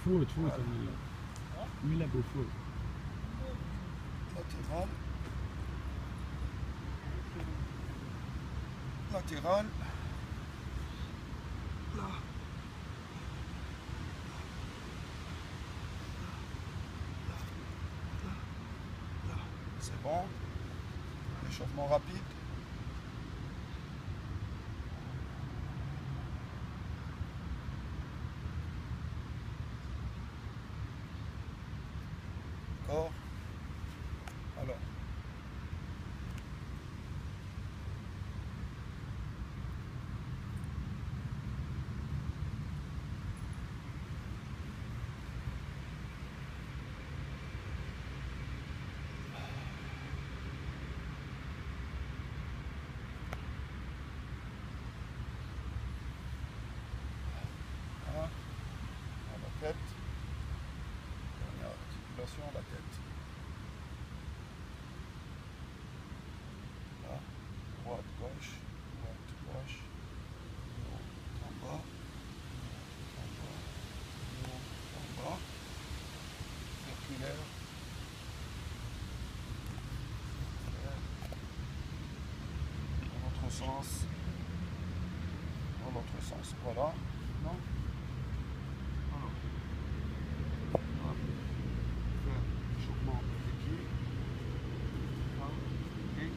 فوت كمل ملا بفوت latéral, latéral, là, là, c'est bon, échauffement rapide. D'accord. Alors, voilà, la tête, dernière articulation, la tête. Là, droite, gauche, haut, en bas, haut, en bas, circulaire, dans l'autre sens, voilà, non, alors, hop, faire échauffement des pieds, là, et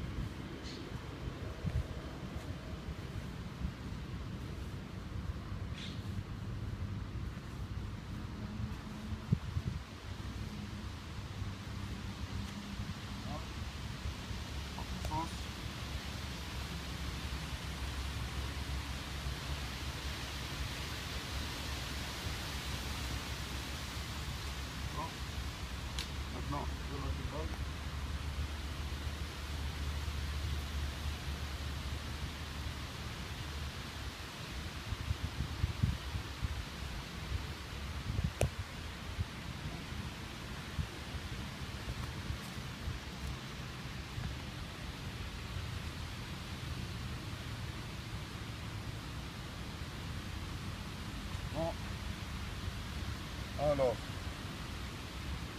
sens. Maintenant, je la déballe. Bon. Alors,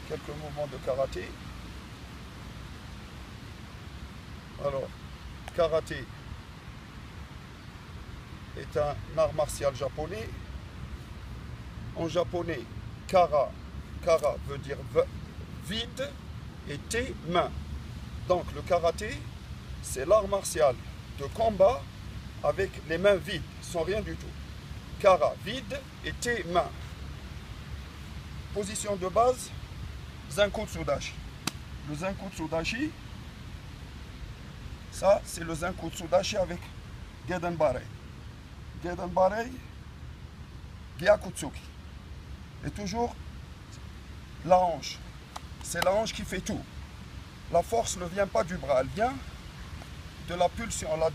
quelques mouvements de karaté. Alors, karaté est un art martial japonais. En japonais, kara veut dire vide et te, main. Donc le karaté, c'est l'art martial de combat avec les mains vides, sans rien du tout. Kara, vide, et te, main. Position de base, Zenkutsudashi. Le Zenkutsudashi, ça c'est le Zenkutsudashi avec Gedenbare. Gedenbare, Gyakutsuki. Et toujours la hanche. C'est la hanche qui fait tout. La force ne vient pas du bras, elle vient de la pulsion là,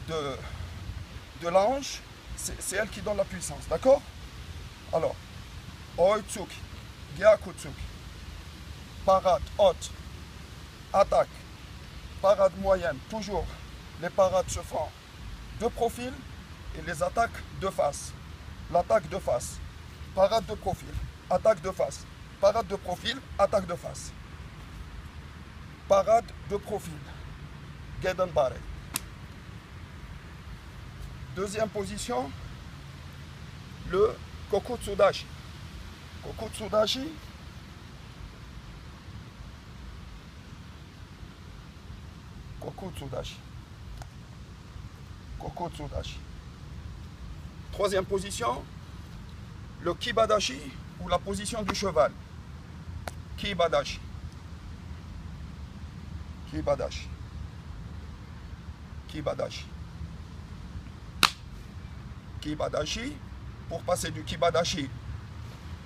de la hanche. C'est elle qui donne la puissance, d'accord? Alors, Oitsuki, Gyakutsuki, parade haute, attaque, parade moyenne, toujours les parades se font de profil et les attaques de face. L'attaque de face, parade de profil, attaque de face, parade de profil, attaque de face. Parade de profil, Gedenbare. Deuxième position, le Kokutsudashi. Kokutsudashi, Kokutsudashi. Kokutsudashi. Troisième position, le Kibadashi ou la position du cheval. Kibadashi. Kibadashi. Kibadashi. Kibadashi. Pour passer du Kibadashi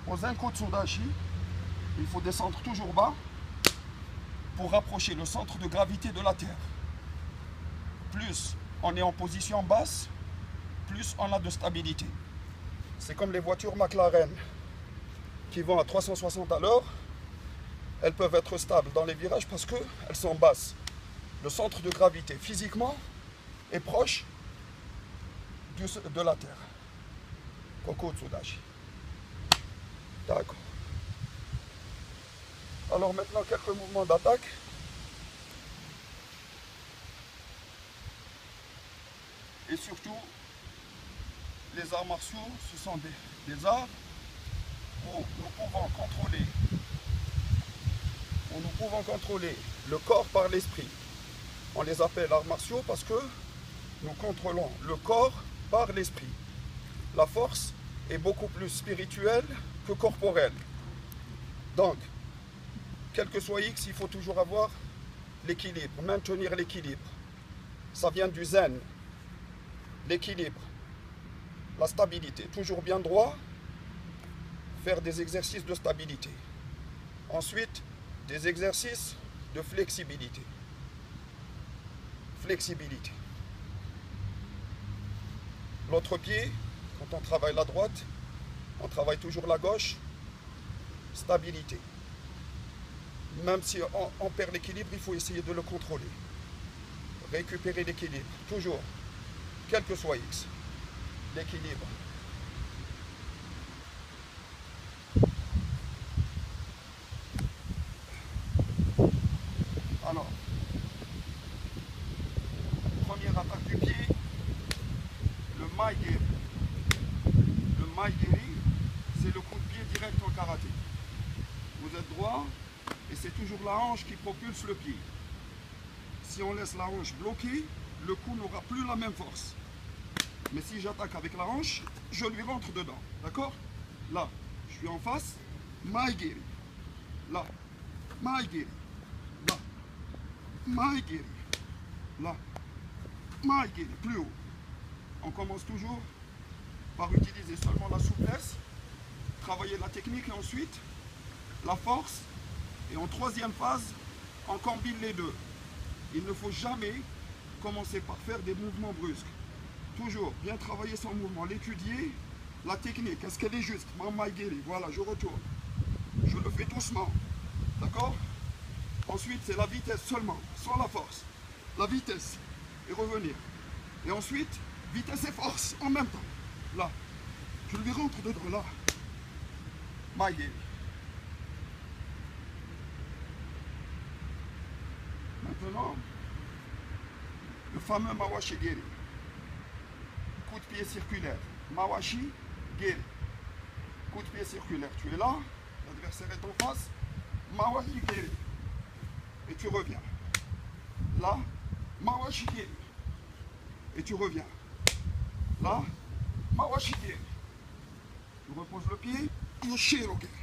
au Zenkutsudashi, il faut descendre toujours bas pour rapprocher le centre de gravité de la Terre. Plus on est en position basse, plus on a de stabilité. C'est comme les voitures McLaren qui vont à 360 à l'heure. Elles peuvent être stables dans les virages parce qu'elles sont basses. Le centre de gravité physiquement est proche de la Terre. Kokutsudashi. D'accord. Alors maintenant, quelques mouvements d'attaque. Et surtout, les arts martiaux, ce sont des arts où nous pouvons contrôler le corps par l'esprit. On les appelle arts martiaux parce que nous contrôlons le corps par l'esprit. La force est beaucoup plus spirituelle que corporelle. Donc, quel que soit X, il faut toujours avoir l'équilibre, maintenir l'équilibre. Ça vient du zen, l'équilibre, la stabilité. Toujours bien droit, faire des exercices de stabilité. Ensuite, des exercices de flexibilité. Flexibilité. L'autre pied, quand on travaille la droite, on travaille toujours la gauche. Stabilité. Même si on perd l'équilibre, il faut essayer de le contrôler. Récupérer l'équilibre. Toujours. Quel que soit X. L'équilibre. Alors, première attaque du pied, le maigiri. Le maigiri, c'est le coup de pied direct en karaté. Vous êtes droit et c'est toujours la hanche qui propulse le pied. Si on laisse la hanche bloquée, le coup n'aura plus la même force. Mais si j'attaque avec la hanche, je lui rentre dedans. D'accord? Là, je suis en face, maigiri. Là, maigiri. Là, maigiri. Là, maigiri. Plus haut. On commence toujours par utiliser seulement la souplesse, travailler la technique et ensuite la force. Et en troisième phase, on combine les deux. Il ne faut jamais commencer par faire des mouvements brusques. Toujours bien travailler son mouvement, l'étudier, la technique, est-ce qu'elle est juste? Voilà, je retourne. Je le fais doucement. D'accord? Ensuite, c'est la vitesse seulement, sans la force. La vitesse et revenir. Et ensuite, vitesse et force en même temps. Là, je lui rentre dedans, là. Maigiri. Maintenant, le fameux Mawashi Geri. Coup de pied circulaire. Mawashi Geri. Coup de pied circulaire. Tu es là, l'adversaire est en face. Mawashi Geri. Et tu reviens. Là, Mawashi Geri. Et tu reviens. Là, Mawashi Geri. Tu reposes le pied. Yoshiro Geri.